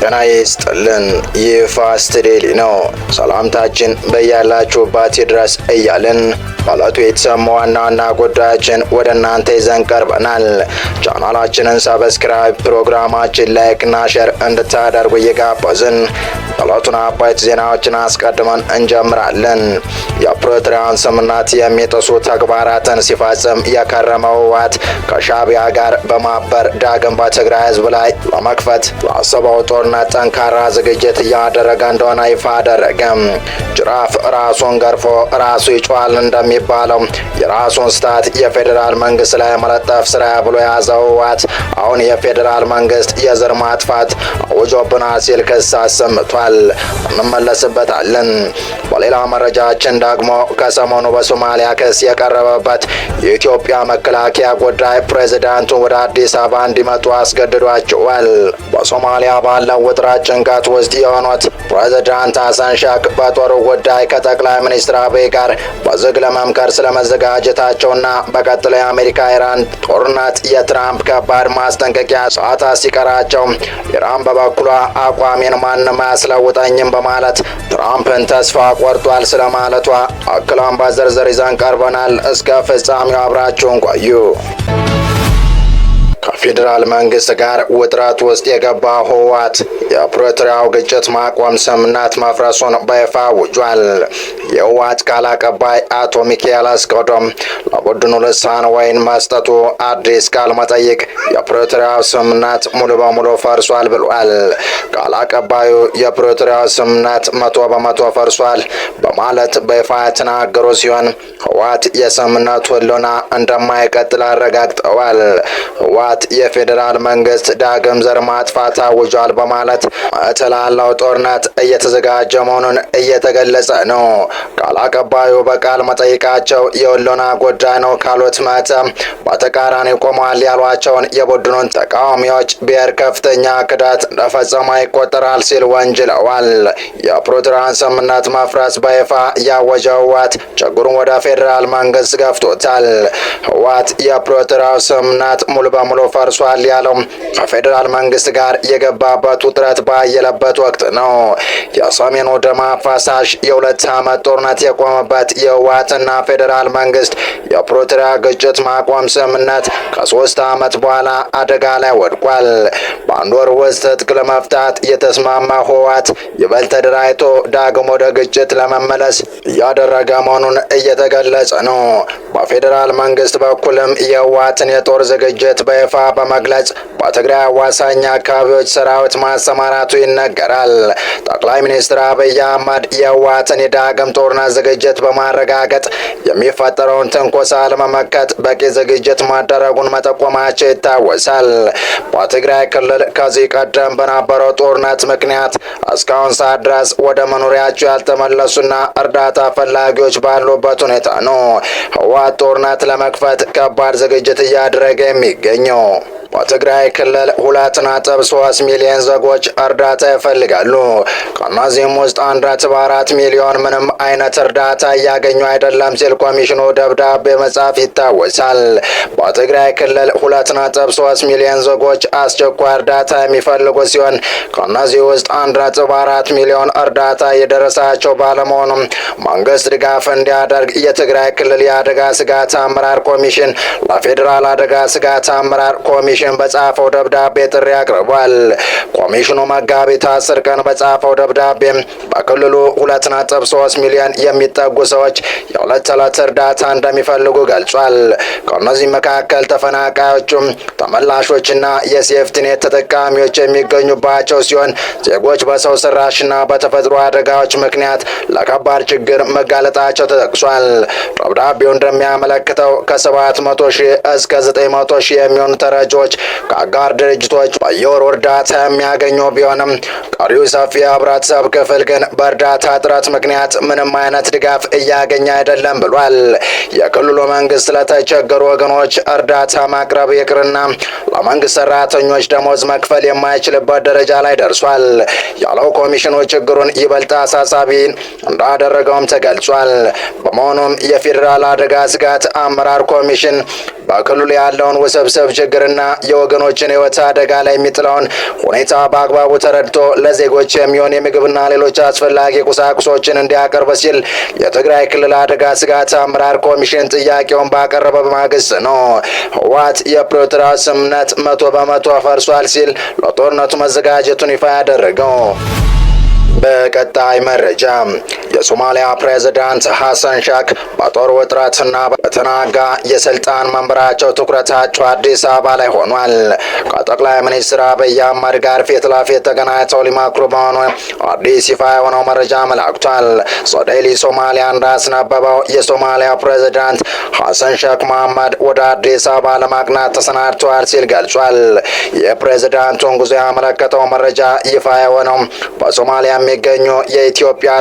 ጤና ይስጥልን። ይህ ፋስት ዴይሊ ነው። ሰላምታችን በያላችሁበት ድረስ እያልን ባለቱ የተሰሙ ዋና ዋና ጉዳዮችን ወደ እናንተ ይዘን ቀርበናል። ቻናላችንን ሰብስክራይብ፣ ፕሮግራማችን ላይክ እና ሼር እንድታደርጉ እየጋበዝን ባለቱን አበይት ዜናዎችን አስቀድመን እንጀምራለን። የፕሪቶሪያን ስምምነት የሚጥሱ ተግባራትን ሲፈጽም የከረመው ህወሓት ከሻዕቢያ ጋር በማበር ዳግም በትግራይ ህዝብ ላይ ለመክፈት ላሰበው ጦርነት ጠንካራ ዝግጅት እያደረገ እንደሆነ ይፋ አደረገ። ጅራፍ ራሱን ገርፎ ራሱ ይጮሃል እንደሚባለው የራሱን ስታት የፌዴራል መንግስት ላይ መለጠፍ ስራ ብሎ የያዘው ህወሓት አሁን የፌዴራል መንግስት የዘር ማጥፋት አውጆብናል ሲል ክስ አሰምቷል። እንመለስበታለን። በሌላ መረጃችን ደግሞ ከሰሞኑ በሶማሊያ ክስ የቀረበበት የኢትዮጵያ መከላከያ ጉዳይ ፕሬዝዳንቱ ወደ አዲስ አበባ እንዲመጡ አስገድዷቸዋል። በሶማሊያ ባለው ውጥረት ጭንቀት ውስጥ የሆኑት ፕሬዝዳንት ሐሰን ሼክ በጦሩ ጉዳይ ከጠቅላይ ሚኒስትር አብይ ጋር በዝግ ለመምከር ስለመዘጋጀታቸውና በቀጥሎ የአሜሪካ ኢራን ጦርነት የትራምፕ ከባድ ማስጠንቀቂያ ሰዓታት ሲቀራቸው ኢራን በበኩሏ አቋሜን ማንም አያስለውጠኝም በማለት ትራምፕን ተስፋ ቆርጧል ስለማለቷ አክሏን በዝርዝር ይዘን ቀርበናል። እስከ ፍጻሜው አብራችሁን ቆዩ። ከፌዴራል መንግስት ጋር ውጥረት ውስጥ የገባ ህወሓት የፕሪቶሪያው ግጭት ማቆም ስምምነት መፍረሱን በይፋ አውጇል። የህወሓት ቃል አቀባይ አቶ ሚካኤል አስገዶም ለቡድኑ ልሳን ወይን መስጠቱ አዲስ ቃለ መጠይቅ የፕሪቶሪያው ስምምነት ሙሉ በሙሉ ፈርሷል ብሏል። ቃል አቀባዩ የፕሪቶሪያው ስምምነት 100% ፈርሷል በማለት በይፋ የተናገሩ ሲሆን ህወሓት የስምምነቱ ህልውና እንደማይቀጥል አረጋግጠዋል። ህወሓት የፌዴራል መንግስት ዳግም ዘር ማጥፋት አውጇል በማለት እጥላለው ጦርነት እየተዘጋጀ መሆኑን እየተገለጸ ነው። ቃል አቀባዩ በቃል መጠይቃቸው የህልውና ጉዳይ ነው ካሉት በተቃራኒ ቆመዋል ያሏቸውን የቡድኑን ተቃዋሚዎች ብሔር ከፍተኛ ክዳት እንደፈጸመ ይቆጠራል ሲል ወንጅለዋል። የፕሪቶሪያን ስምምነት መፍረስ በይፋ ያወጀው ህወሓት ችግሩን ወደ ፌዴራል መንግስት ገፍቶታል። ህወሓት የፕሪቶሪያው ስምምነት ሙሉ በሙሉ ፈርሷል ያለው ከፌዴራል መንግስት ጋር የገባበት ውጥረት ባየለበት ወቅት ነው። የሰሜኑ ደም አፋሳሽ የ2 ዓመት ጦርነት የቆመበት የህወሓትና ፌዴራል መንግስት የፕሪቶሪያ ግጭት ማቆም ስምምነት ከ3 ዓመት በኋላ አደጋ ላይ ወድቋል። በአንድ ወር ውስጥ ትጥቅ ለመፍታት የተስማማ ህወሓት ይበልጥ ተደራጅቶ ዳግም ወደ ግጭት ለመመለስ እያደረገ መሆኑን እየተገለጸ ነው። በፌዴራል መንግስት በኩልም የህወሓትን የጦር ዝግጅት በይፋ በመግለጽ በትግራይ አዋሳኝ አካባቢዎች ሰራዊት ማሰማራቱ ይነገራል። ጠቅላይ ሚኒስትር አብይ አህመድ የህወሓትን የዳግም ጦርነት ዝግጅት በማረጋገጥ የሚፈጠረውን ትንኮሳ ለመመከት በቂ ዝግጅት ማደረጉን መጠቆማቸው ይታወሳል። በትግራይ ክልል ከዚህ ቀደም በነበረው ጦርነት ምክንያት እስካሁን ሰዓት ድረስ ወደ መኖሪያቸው ያልተመለሱና እርዳታ ፈላጊዎች ባሉበት ሁኔታ ነው ህወሓት ጦርነት ለመክፈት ከባድ ዝግጅት እያደረገ የሚገኘው። በትግራይ ክልል 2.3 ሚሊዮን ዜጎች እርዳታ ይፈልጋሉ። ከእነዚህም ውስጥ 1.4 ሚሊዮን ምንም አይነት እርዳታ እያገኙ አይደለም ሲል ኮሚሽኑ ደብዳቤ መጻፍ ይታወሳል። በትግራይ ክልል 2.3 ሚሊዮን ዜጎች አስቸኳይ እርዳታ የሚፈልጉ ሲሆን ከእነዚህ ውስጥ 1.4 ሚሊዮን እርዳታ የደረሳቸው ባለመሆኑም መንግስት ድጋፍ እንዲያደርግ የትግራይ ክልል የአደጋ ስጋት አመራር ኮሚሽን ለፌዴራል አደጋ ስጋት አመራር ኮሚሽን በጻፈው ደብዳቤ ጥሪ አቅርቧል። ኮሚሽኑ መጋቢት 10 ቀን በጻፈው ደብዳቤ በክልሉ 2.3 ሚሊዮን የሚጠጉ ሰዎች የዕለት ተዕለት እርዳታ እንደሚፈልጉ ገልጿል። ከእነዚህ መካከል ተፈናቃዮቹም ተመላሾችና የሴፍቲኔት ተጠቃሚዎች የሚገኙባቸው ሲሆን ዜጎች በሰው ሰራሽና በተፈጥሮ አደጋዎች ምክንያት ለከባድ ችግር መጋለጣቸው ተጠቅሷል። ደብዳቤው እንደሚያመለክተው ከ700 ሺህ እስከ 900 ሺህ የሚሆኑ ተረጂዎች ከአጋር ድርጅቶች በየወሩ እርዳታ የሚያገኙ ቢሆንም ቀሪው ሰፊ የህብረተሰብ ክፍል ግን በእርዳታ እጥረት ምክንያት ምንም አይነት ድጋፍ እያገኘ አይደለም ብሏል። የክልሉ መንግስት ለተቸገሩ ወገኖች እርዳታ ማቅረብ ይቅርና ለመንግስት ሰራተኞች ደሞዝ መክፈል የማይችልበት ደረጃ ላይ ደርሷል ያለው ኮሚሽኑ ችግሩን ይበልጥ አሳሳቢ እንዳደረገውም ተገልጿል። በመሆኑም የፌዴራል አደጋ ስጋት አመራር ኮሚሽን በክልሉ ያለውን ውስብስብ ችግርና የወገኖችን ሕይወት አደጋ ላይ የሚጥለውን ሁኔታ በአግባቡ ተረድቶ ለዜጎች የሚሆን የምግብና ሌሎች አስፈላጊ ቁሳቁሶችን እንዲያቀርብ ሲል የትግራይ ክልል አደጋ ስጋት አመራር ኮሚሽን ጥያቄውን ባቀረበ በማግስት ነው ህወሓት የፕሪቶሪያው ስምምነት 100% ፈርሷል ሲል ለጦርነቱ መዘጋጀቱን ይፋ ያደረገው። በቀጣይ መረጃ የሶማሊያ ፕሬዝዳንት ሐሰን ሼክ በጦር ውጥረትና በተናጋ የስልጣን መንበራቸው ትኩረታቸው አዲስ አበባ ላይ ሆኗል። ከጠቅላይ ሚኒስትር አብይ አህመድ ጋር ፊት ለፊት ተገናኝተው ሊመክሩ መሆኑ አዲስ ይፋ የሆነው መረጃ አመላክቷል። ሶዴሊ ሶማሊያ እንዳስነበበው የሶማሊያ ፕሬዝዳንት ሐሰን ሼክ መሐመድ ወደ አዲስ አበባ ለማቅናት ተሰናድተዋል ሲል ገልጿል። የፕሬዝዳንቱን ጉዞ ያመለከተው መረጃ ይፋ የሆነው በሶማሊያ የሚገኙ የኢትዮጵያ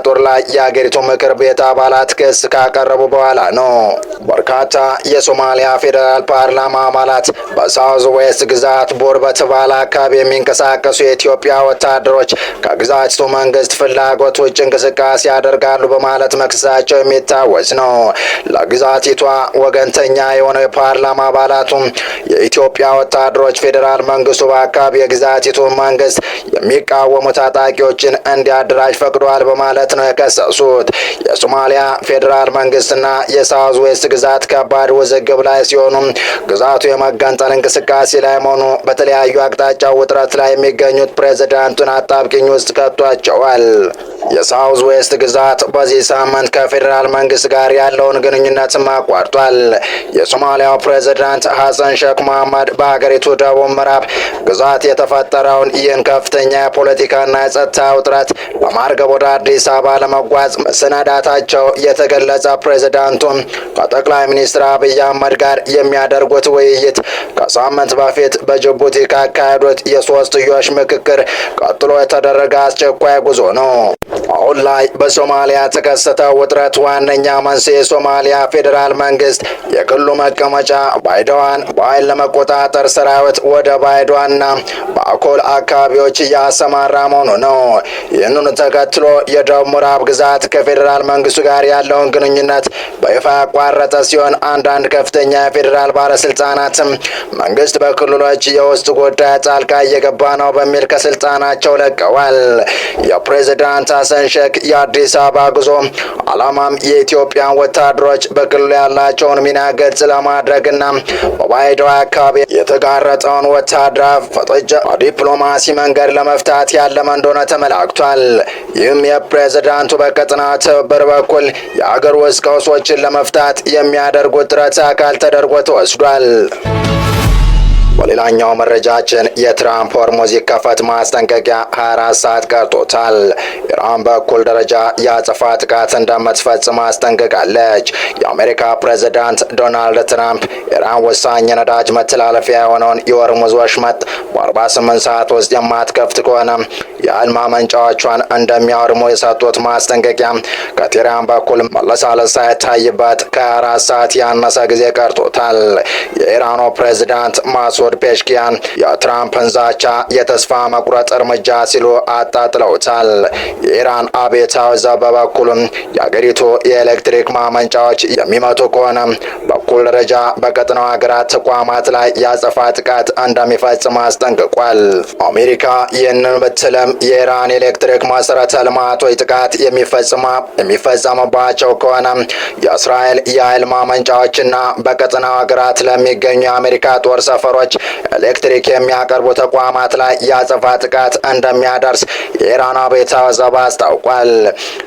ጦር ላይ የአገሪቱ ምክር ቤት አባላት ክስ ካቀረቡ በኋላ ነው። በርካታ የሶማሊያ ፌዴራል ፓርላማ አባላት በሳውዝ ዌስት ግዛት ቦር በተባለ አካባቢ የሚንቀሳቀሱ የኢትዮጵያ ወታደሮች ከግዛቲቱ መንግስት ፍላጎት ውጭ እንቅስቃሴ ያደርጋሉ በማለት መክሰሳቸው የሚታወስ ነው። ለግዛቲቷ ወገንተኛ የሆነው የፓርላማ አባላቱም የኢትዮጵያ ወታደሮች ፌዴራል መንግስቱ በአካባቢ የግዛቲቱ መንግስት የሚቃወሙ ታጣቂዎችን እንዲያደራጅ ፈቅዷል በማለት ነው የከሰሱት። የሶማሊያ ፌዴራል መንግስትና የሳውዝ ዌስት ግዛት ከባድ ውዝግብ ላይ ሲሆኑ ግዛቱ የመገንጠል እንቅስቃሴ ላይ መሆኑ በተለያዩ አቅጣጫ ውጥረት ላይ የሚገኙት ፕሬዝዳንቱን አጣብቂኝ ውስጥ ከቷቸዋል። የሳውዝ ዌስት ግዛት በዚህ ሳምንት ከፌዴራል መንግስት ጋር ያለውን ግንኙነትም አቋርጧል። የሶማሊያው ፕሬዝዳንት ሐሰን ሼክ መሐመድ በሀገሪቱ ደቡብ ምዕራብ ግዛት የተፈጠረውን ይህን ከፍተኛ የፖለቲካና የጸጥታ ውጥረት በማርገብ ወደ አዲስ አበባ ለመጓዝ መሰናዳታቸው የተገለጸ ፕሬዝዳንቱም ከጠቅላይ ሚኒስትር አብይ አህመድ ጋር የሚያደርጉት ውይይት ከሳምንት በፊት በጅቡቲ ካካሄዱት የሶስትዮሽ ምክክር ቀጥሎ የተደረገ አስቸኳይ ጉዞ ነው። አሁን ላይ በሶማሊያ የተከሰተው ውጥረት ዋነኛ መንስኤ የሶማሊያ ፌዴራል መንግስት የክልሉ መቀመጫ ባይዶዋን በኃይል ለመቆጣጠር ሰራዊት ወደ ባይዶዋንና በአኮል አካባቢዎች እያሰማራ መሆኑ ነው። ይህንኑ ተከትሎ የደቡብ ምዕራብ ግዛት ከፌዴራል መንግስቱ ጋር ያለውን ግንኙነት በይፋ ያቋረጠ ሲሆን አንዳንድ ከፍተኛ የፌዴራል ባለስልጣናትም መንግስት በክልሎች የውስጥ ጉዳይ ጣልቃ እየገባ ነው በሚል ከስልጣናቸው ለቀዋል። የፕሬዝዳንት ሐሰን ሼክ የአዲስ አበባ ጉዞ ዓላማም የኢትዮጵያን ወታደሮች በክልሉ ያላቸውን ሚና ግልጽ ለማድረግና በባይዶዋ አካባቢ የተጋረጠውን ወታደራዊ ፍጥጫ በዲፕሎማሲ መንገድ ለመፍታት ያለመ እንደሆነ ተመላክቷል። ይህም የፕሬዝዳንቱ በቀጠና ትብብር በኩል የአገር ውስጥ ቀውሶችን ለመፍታት የሚያደርጉት ጥረት አካል ተደርጎ ተወስዷል። በሌላኛው መረጃችን የትራምፕ ሆርሙዝ ይከፈት ማስጠንቀቂያ 24 ሰዓት ቀርቶታል። ኢራን በኩል ደረጃ የአጸፋ ጥቃት እንደምትፈጽም አስጠንቅቃለች። የአሜሪካ ፕሬዝዳንት ዶናልድ ትራምፕ ኢራን ወሳኝ የነዳጅ መተላለፊያ የሆነውን የሆርሙዝ ወሽመጥ በ48 ሰዓት ውስጥ የማትከፍት ከሆነ የኃይል ማመንጫዎቿን እንደሚያወድሙ የሰጡት ማስጠንቀቂያ ከቴህራን በኩል መለሳለስ ሳይታይበት ከ24 ሰዓት ያነሰ ጊዜ ቀርቶታል። የኢራኑ ፕሬዝዳንት ማሱድ ፔሽኪያን የትራምፕን ዛቻ የተስፋ መቁረጥ እርምጃ ሲሉ አጣጥለውታል። የኢራን አብዮታዊ ዘብ በበኩሉም የአገሪቱ የኤሌክትሪክ ማመንጫዎች የሚመቱ ከሆነ በኩል ደረጃ በቀጠናው ሀገራት ተቋማት ላይ የአጸፋ ጥቃት እንደሚፈጽም አስጠንቅቋል። አሜሪካ ይህንን ብትልም የኢራን ኤሌክትሪክ መሰረተ ልማቶች ጥቃት የሚፈጸምባቸው ከሆነ የእስራኤል የኃይል ማመንጫዎችና በቀጠናው ሀገራት ለሚገኙ የአሜሪካ ጦር ሰፈሮች ኤሌክትሪክ የሚያቀርቡ ተቋማት ላይ የአጸፋ ጥቃት እንደሚያደርስ የኢራን አብዮታዊ ዘብ አስታውቋል።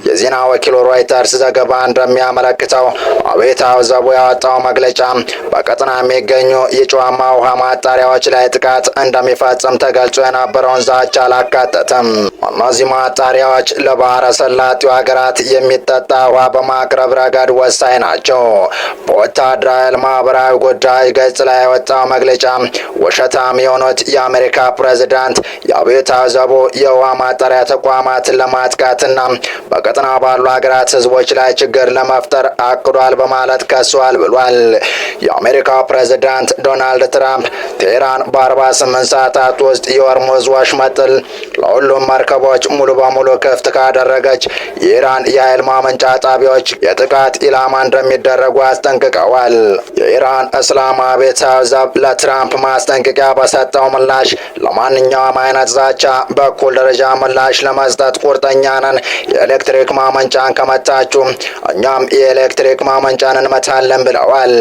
የዜና ወኪሉ ሮይተርስ ዘገባ እንደሚያመለክተው አብዮታዊ ዘቡ ያወጣው መግለጫ በቀጠና የሚገኙ የጨዋማ ውሃ ማጣሪያዎች ላይ ጥቃት እንደሚፈጽም ተገልጾ የነበረውን ዛቻ አላካተተም። እነዚህ ማጣሪያዎች ለባህረ ሰላጤው ሀገራት የሚጠጣ ውሃ በማቅረብ ረገድ ወሳኝ ናቸው። በወታደራዊ ማህበራዊ ጉዳይ ገጽ ላይ የወጣው መግለጫ ውሸታም የሆኑት የአሜሪካ ፕሬዝዳንት የአብዮታዊ ዘቡ የውሃ ማጣሪያ ተቋማትን ለማጥቃትና በቀጠና ባሉ ሀገራት ህዝቦች ላይ ችግር ለመፍጠር አቅዷል በማለት ከሷል ብሏል። የአሜሪካ ፕሬዝዳንት ዶናልድ ትራምፕ ቴህራን በ48 ሰዓታት ውስጥ የሆርሙዝ ወሽመጥን ለሁሉም መርከቦች ሙሉ በሙሉ ክፍት ካደረገች የኢራን የኃይል ማመንጫ ጣቢያዎች የጥቃት ኢላማ እንደሚደረጉ አስጠንቅቀዋል። የኢራን እስላማዊ አብዮታዊ ዘብ ለትራምፕ ማስጠንቀቂያ በሰጠው ምላሽ ለማንኛውም አይነት ዛቻ በኩል ደረጃ ምላሽ ለመስጠት ቁርጠኛ ነን። የኤሌክትሪክ ማመንጫን ከመታችሁ እኛም የኤሌክትሪክ ማመንጫን እንመታለን ብለዋል።